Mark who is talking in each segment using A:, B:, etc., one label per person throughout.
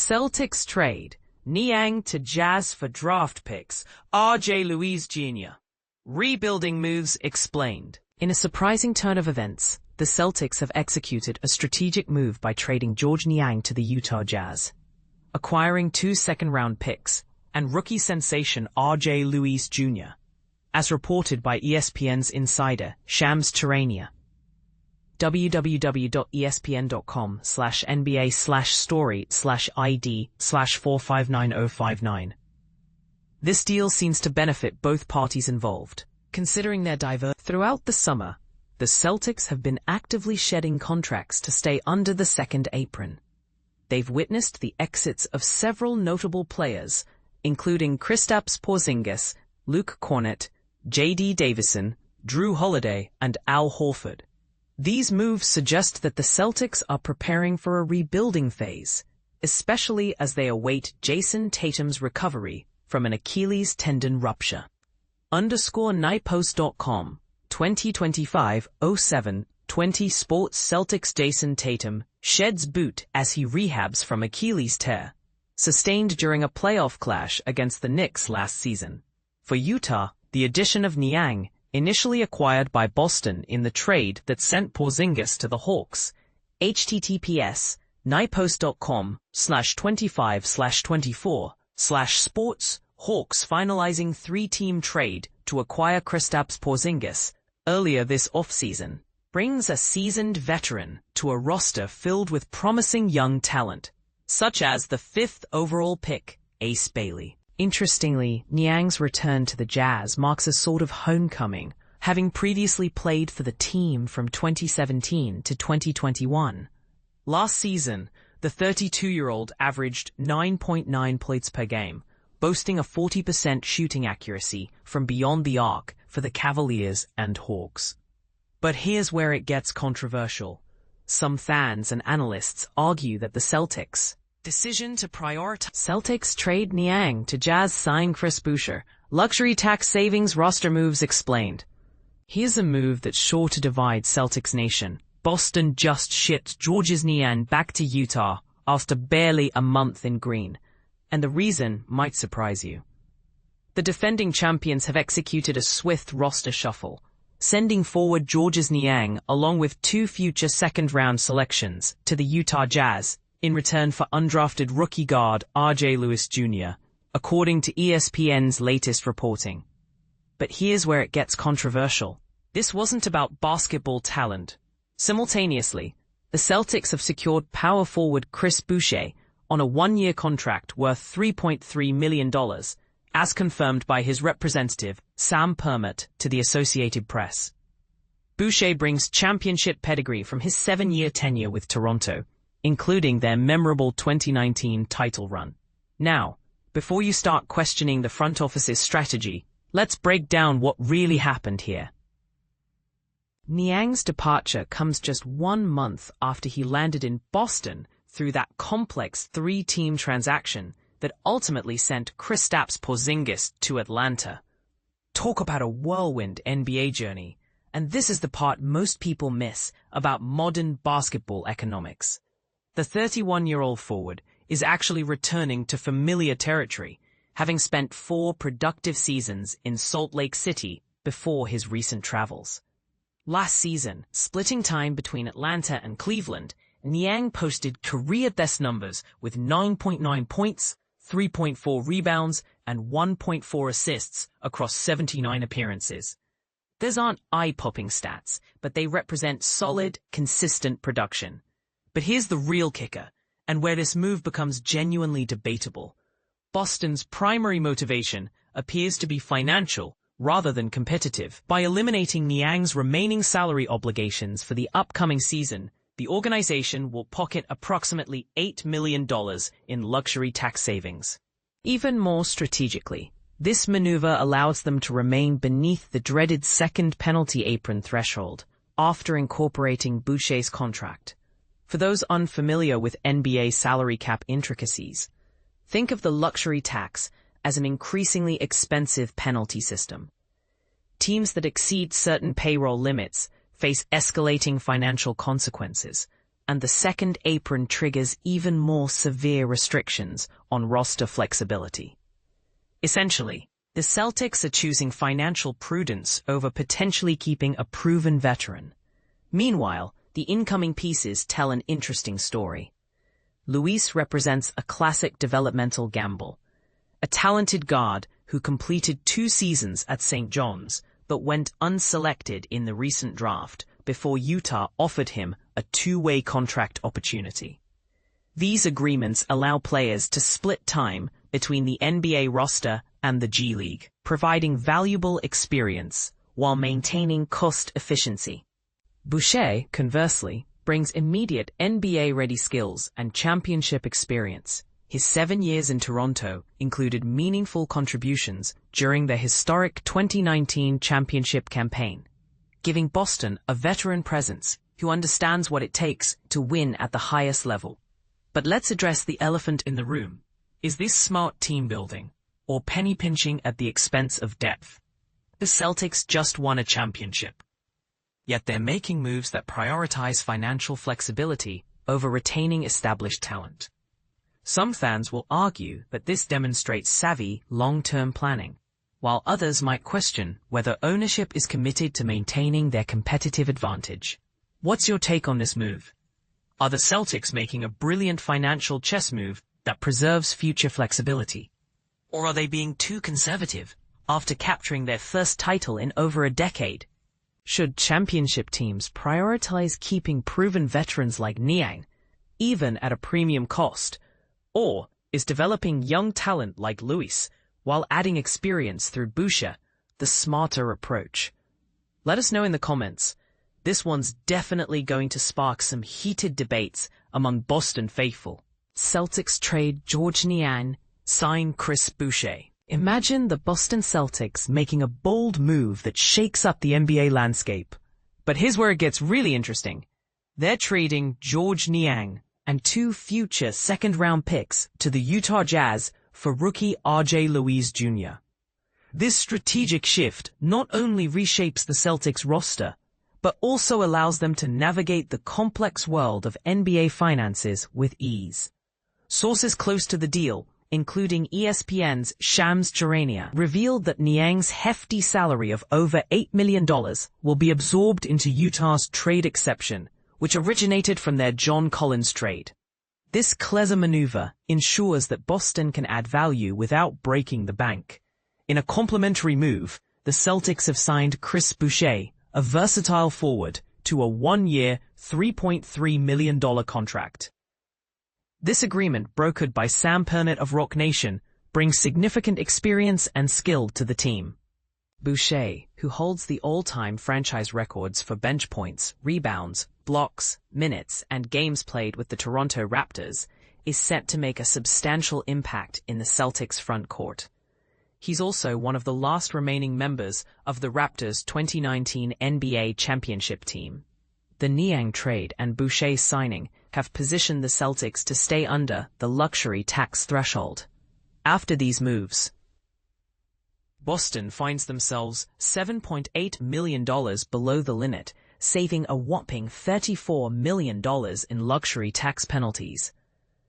A: Celtics trade Niang to Jazz for draft picks, R.J. Louis Jr. Rebuilding moves explained. In a surprising turn of events, the Celtics have executed a strategic move by trading Georges Niang to the Utah Jazz, acquiring 2 second-round picks and rookie sensation R.J. Louis Jr., as reported by ESPN's insider Shams Charania. www.espn.com/NBA/story/ID/4599059. This deal seems to benefit both parties involved, considering their diverse. Throughout the summer, the Celtics have been actively shedding contracts to stay under the second apron. They've witnessed the exits of several notable players, including Kristaps Porzingis, Luke Kornet, J.D. Davison, Drew Holiday, and Al Horford. These moves suggest that the Celtics are preparing for a rebuilding phase, especially as they await Jayson Tatum's recovery from an Achilles tendon rupture. _NIPOST.com 2025-07-20 Sports Celtics Jayson Tatum sheds boot as he rehabs from Achilles tear, sustained during a playoff clash against the Knicks last season. For Utah, the addition of Niang, initially acquired by Boston in the trade that sent Porzingis to the Hawks, https://25/24/sports Hawks finalizing 3-team trade to acquire Kristaps Porzingis earlier this offseason, brings a seasoned veteran to a roster filled with promising young talent, such as the 5th overall pick, Ace Bailey. Interestingly, Niang's return to the Jazz marks a sort of homecoming, having previously played for the team from 2017 to 2021. Last season, the 32-year-old averaged 9.9 points per game, boasting a 40% shooting accuracy from beyond the arc for the Cavaliers and Hawks. But here's where it gets controversial. Some fans and analysts argue that the Celtics' decision to prioritize Celtics trade Niang to Jazz sign Chris Boucher, luxury tax savings roster moves explained. Here's a move that's sure to divide Celtics Nation. Boston just shipped Georges Niang back to Utah after barely a month in green, and the reason might surprise you. The defending champions have executed a swift roster shuffle, sending forward Georges Niang along with 2 future second-round selections to the Utah Jazz in return for undrafted rookie guard R.J. Louis Jr., according to ESPN's latest reporting. But here's where it gets controversial. This wasn't about basketball talent. Simultaneously, the Celtics have secured power forward Chris Boucher on a 1-year contract worth $3.3 million, as confirmed by his representative, Sam Permut, to the Associated Press. Boucher brings championship pedigree from his 7-year tenure with Toronto, including their memorable 2019 title run. Now, before you start questioning the front office's strategy, let's break down what really happened here. Niang's departure comes just 1 month after he landed in Boston through that complex 3-team transaction that ultimately sent Kristaps Porzingis to Atlanta. Talk about a whirlwind NBA journey, and this is the part most people miss about modern basketball economics. The 31-year-old forward is actually returning to familiar territory, having spent 4 productive seasons in Salt Lake City before his recent travels. Last season, splitting time between Atlanta and Cleveland, Niang posted career-best numbers with 9.9 points, 3.4 rebounds, and 1.4 assists across 79 appearances. These aren't eye-popping stats, but they represent solid, consistent production. But here's the real kicker, and where this move becomes genuinely debatable. Boston's primary motivation appears to be financial rather than competitive. By eliminating Niang's remaining salary obligations for the upcoming season, the organization will pocket approximately $8 million in luxury tax savings. Even more strategically, this maneuver allows them to remain beneath the dreaded second penalty apron threshold after incorporating Boucher's contract. For those unfamiliar with NBA salary cap intricacies, think of the luxury tax as an increasingly expensive penalty system. Teams that exceed certain payroll limits face escalating financial consequences, and the second apron triggers even more severe restrictions on roster flexibility. Essentially, the Celtics are choosing financial prudence over potentially keeping a proven veteran. Meanwhile, the incoming pieces tell an interesting story. Luis represents a classic developmental gamble. A talented guard who completed 2 seasons at St. John's but went unselected in the recent draft before Utah offered him a 2-way contract opportunity. These agreements allow players to split time between the NBA roster and the G League, providing valuable experience while maintaining cost efficiency. Boucher, conversely, brings immediate NBA-ready skills and championship experience. His 7 years in Toronto included meaningful contributions during the historic 2019 championship campaign, giving Boston a veteran presence who understands what it takes to win at the highest level. But let's address the elephant in the room. Is this smart team building, or penny pinching at the expense of depth? The Celtics just won a championship. Yet they're making moves that prioritize financial flexibility over retaining established talent. Some fans will argue that this demonstrates savvy, long-term planning, while others might question whether ownership is committed to maintaining their competitive advantage. What's your take on this move? Are the Celtics making a brilliant financial chess move that preserves future flexibility? Or are they being too conservative after capturing their first title in over a decade? Should championship teams prioritize keeping proven veterans like Niang, even at a premium cost? Or is developing young talent like Luis, while adding experience through Boucher, the smarter approach? Let us know in the comments. This one's definitely going to spark some heated debates among Boston faithful. Celtics trade Georges Niang, sign Chris Boucher. Imagine the Boston Celtics making a bold move that shakes up the NBA landscape. But here's where it gets really interesting. They're trading Georges Niang and 2 future second-round picks to the Utah Jazz for rookie R.J. Luis Jr. This strategic shift not only reshapes the Celtics roster, but also allows them to navigate the complex world of NBA finances with ease. Sources close to the deal, including ESPN's Shams Charania, revealed that Niang's hefty salary of over $8 million will be absorbed into Utah's trade exception, which originated from their John Collins trade. This clever maneuver ensures that Boston can add value without breaking the bank. In a complementary move, the Celtics have signed Chris Boucher, a versatile forward, to a 1-year, $3.3 million contract. This agreement, brokered by Sam Pernett of Rock Nation, brings significant experience and skill to the team. Boucher, who holds the all-time franchise records for bench points, rebounds, blocks, minutes, and games played with the Toronto Raptors, is set to make a substantial impact in the Celtics' front court. He's also one of the last remaining members of the Raptors' 2019 NBA championship team. The Niang trade and Boucher signing have positioned the Celtics to stay under the luxury tax threshold. After these moves, Boston finds themselves $7.8 million below the limit, saving a whopping $34 million in luxury tax penalties.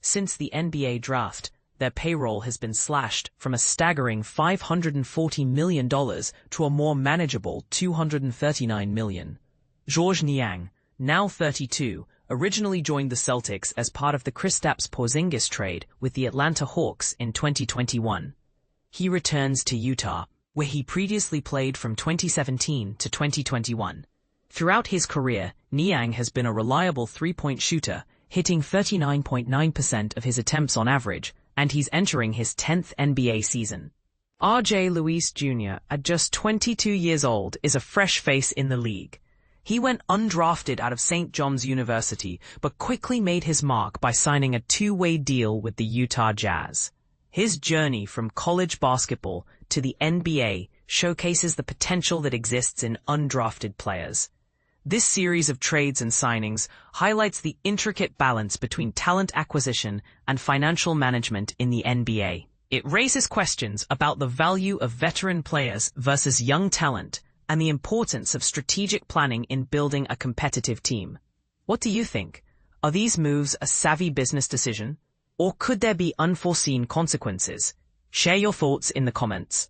A: Since the NBA draft, their payroll has been slashed from a staggering $540 million to a more manageable $239 million. Georges Niang, now 32, originally joined the Celtics as part of the Kristaps Porzingis trade with the Atlanta Hawks in 2021. He returns to Utah, where he previously played from 2017 to 2021. Throughout his career, Niang has been a reliable three-point shooter, hitting 39.9% of his attempts on average, and he's entering his 10th NBA season. R.J. Luis Jr., at just 22 years old, is a fresh face in the league. He went undrafted out of St. John's University, but quickly made his mark by signing a 2-way deal with the Utah Jazz. His journey from college basketball to the NBA showcases the potential that exists in undrafted players. This series of trades and signings highlights the intricate balance between talent acquisition and financial management in the NBA. It raises questions about the value of veteran players versus young talent and the importance of strategic planning in building a competitive team. What do you think? Are these moves a savvy business decision, or could there be unforeseen consequences? Share your thoughts in the comments.